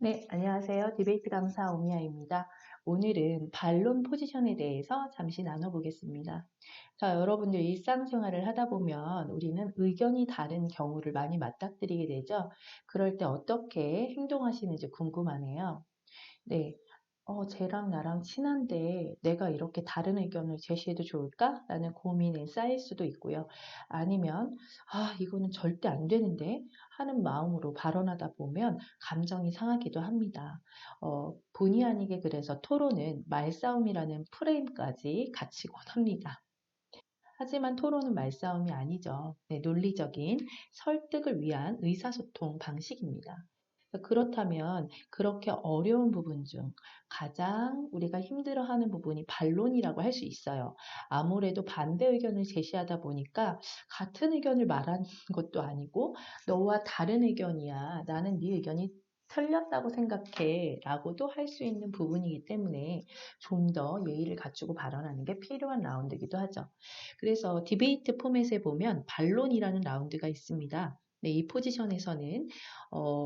네, 안녕하세요. 디베이트 강사 오미아입니다. 오늘은 반론 포지션에 대해서 잠시 나눠보겠습니다. 자, 여러분들 일상생활을 하다 보면 우리는 의견이 다른 경우를 많이 맞닥뜨리게 되죠. 그럴 때 어떻게 행동하시는지 궁금하네요. 네. 쟤랑 나랑 친한데 내가 이렇게 다른 의견을 제시해도 좋을까? 라는 고민에 쌓일 수도 있고요. 아니면, 이거는 절대 안 되는데? 하는 마음으로 발언하다 보면 감정이 상하기도 합니다. 본의 아니게 그래서 토론은 말싸움이라는 프레임까지 갖추곤 합니다. 하지만 토론은 말싸움이 아니죠. 네, 논리적인 설득을 위한 의사소통 방식입니다. 그렇다면 그렇게 어려운 부분 중 가장 우리가 힘들어하는 부분이 반론이라고 할 수 있어요. 아무래도 반대 의견을 제시하다 보니까 같은 의견을 말하는 것도 아니고 너와 다른 의견이야. 나는 네 의견이 틀렸다고 생각해 라고도 할 수 있는 부분이기 때문에 좀 더 예의를 갖추고 발언하는 게 필요한 라운드이기도 하죠. 그래서 디베이트 포맷에 보면 반론이라는 라운드가 있습니다. 네, 이 포지션에서는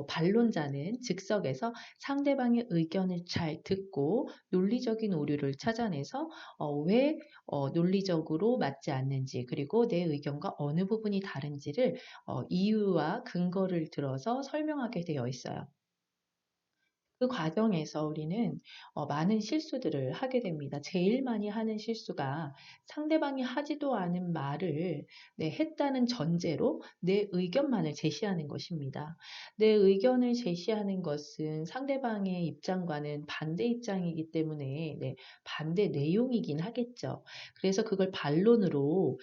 반론자는 즉석에서 상대방의 의견을 잘 듣고 논리적인 오류를 찾아내서 왜 논리적으로 맞지 않는지 그리고 내 의견과 어느 부분이 다른지를 이유와 근거를 들어서 설명하게 되어 있어요. 그 과정에서 우리는 많은 실수들을 하게 됩니다. 제일 많이 하는 실수가 상대방이 하지도 않은 말을 했다는 전제로 내 의견만을 제시하는 것입니다. 내 의견을 제시하는 것은 상대방의 입장과는 반대 입장이기 때문에 반대 내용이긴 하겠죠. 그래서 그걸 반론으로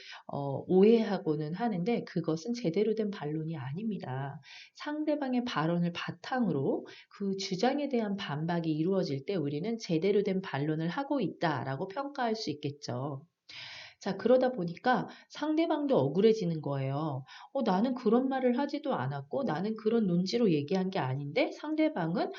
오해하고는 하는데 그것은 제대로 된 반론이 아닙니다. 상대방의 발언을 바탕으로 그 주장에 대한 반박이 이루어질 때 우리는 제대로 된 반론을 하고 있다라고 평가할 수 있겠죠. 자, 그러다 보니까 상대방도 억울해지는 거예요. 나는 그런 말을 하지도 않았고, 나는 그런 논지로 얘기한 게 아닌데, 상대방은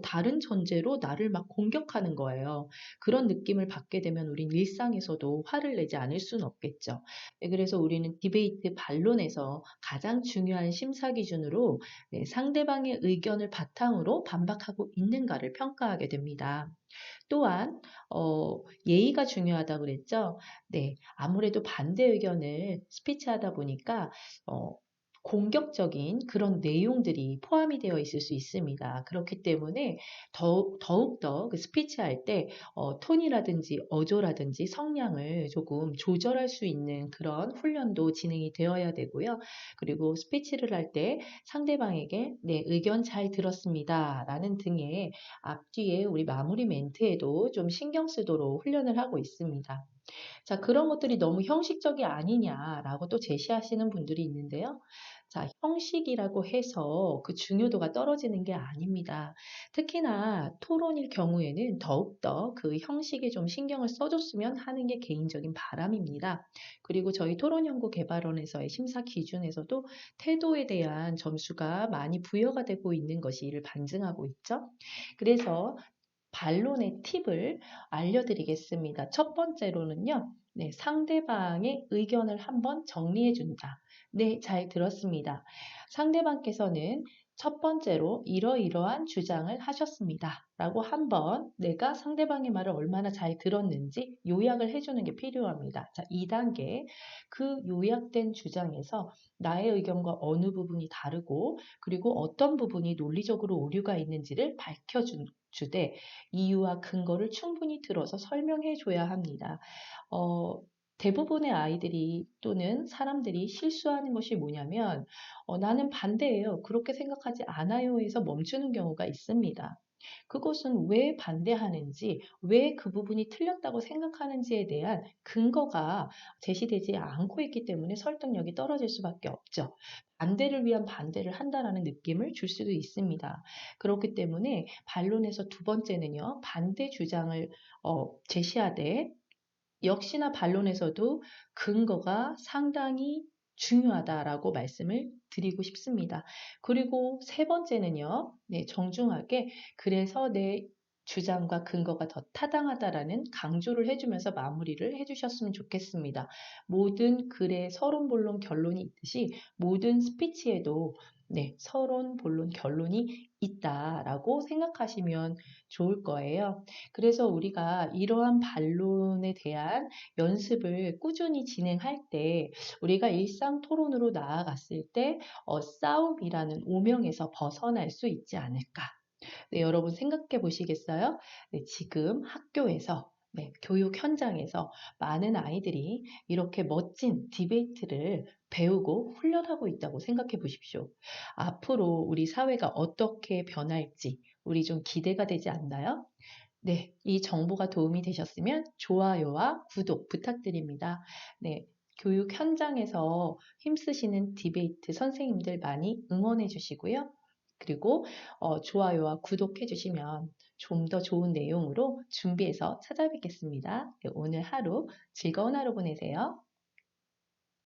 다른 전제로 나를 막 공격하는 거예요. 그런 느낌을 받게 되면 우린 일상에서도 화를 내지 않을 수는 없겠죠. 네, 그래서 우리는 디베이트 반론에서 가장 중요한 심사 기준으로 상대방의 의견을 바탕으로 반박하고 있는가를 평가하게 됩니다. 또한 예의가 중요하다고 그랬죠. 네, 아무래도 반대 의견을 스피치하다 보니까 공격적인 그런 내용들이 포함이 되어 있을 수 있습니다. 그렇기 때문에 더욱더 그 스피치할 때 톤이라든지 어조라든지 성량을 조금 조절할 수 있는 그런 훈련도 진행이 되어야 되고요. 그리고 스피치를 할 때 상대방에게 네, 의견 잘 들었습니다. 라는 등의 앞뒤에 우리 마무리 멘트에도 좀 신경 쓰도록 훈련을 하고 있습니다. 자, 그런 것들이 너무 형식적이 아니냐라고 또 제시하시는 분들이 있는데요. 자, 형식이라고 해서 그 중요도가 떨어지는 게 아닙니다. 특히나 토론일 경우에는 더욱더 그 형식에 좀 신경을 써줬으면 하는 게 개인적인 바람입니다. 그리고 저희 토론연구개발원에서의 심사 기준에서도 태도에 대한 점수가 많이 부여가 되고 있는 것이 이를 반증하고 있죠. 그래서 반론의 팁을 알려드리겠습니다. 첫 번째로는요, 네, 상대방의 의견을 한번 정리해 준다. 네, 잘 들었습니다. 상대방께서는 첫 번째로 이러이러한 주장을 하셨습니다. 라고 한번 내가 상대방의 말을 얼마나 잘 들었는지 요약을 해주는 게 필요합니다. 자, 2단계. 그 요약된 주장에서 나의 의견과 어느 부분이 다르고 그리고 어떤 부분이 논리적으로 오류가 있는지를 주되 이유와 근거를 충분히 들어서 설명해 줘야 합니다. 어, 대부분의 아이들이 또는 사람들이 실수하는 것이 뭐냐면 나는 반대예요. 그렇게 생각하지 않아요 해서 멈추는 경우가 있습니다. 그것은 왜 반대하는지, 왜 그 부분이 틀렸다고 생각하는지에 대한 근거가 제시되지 않고 있기 때문에 설득력이 떨어질 수밖에 없죠. 반대를 위한 반대를 한다라는 느낌을 줄 수도 있습니다. 그렇기 때문에 반론에서 두 번째는요, 반대 주장을 제시하되 역시나 반론에서도 근거가 상당히 중요하다라고 말씀을 드리고 싶습니다. 그리고 세 번째는요, 네, 정중하게 그래서 내 주장과 근거가 더 타당하다라는 강조를 해주면서 마무리를 해주셨으면 좋겠습니다. 모든 글에 서론본론 결론이 있듯이 모든 스피치에도 네, 서론, 본론, 결론이 있다라고 생각하시면 좋을 거예요. 그래서 우리가 이러한 반론에 대한 연습을 꾸준히 진행할 때 우리가 일상 토론으로 나아갔을 때 싸움이라는 오명에서 벗어날 수 있지 않을까. 네, 여러분 생각해 보시겠어요? 네, 지금 학교에서 네, 교육 현장에서 많은 아이들이 이렇게 멋진 디베이트를 배우고 훈련하고 있다고 생각해 보십시오. 앞으로 우리 사회가 어떻게 변할지 우리 좀 기대가 되지 않나요? 네, 이 정보가 도움이 되셨으면 좋아요와 구독 부탁드립니다. 네, 교육 현장에서 힘쓰시는 디베이트 선생님들 많이 응원해 주시고요. 그리고 좋아요와 구독해 주시면 좀 더 좋은 내용으로 준비해서 찾아뵙겠습니다. 네, 오늘 하루 즐거운 하루 보내세요.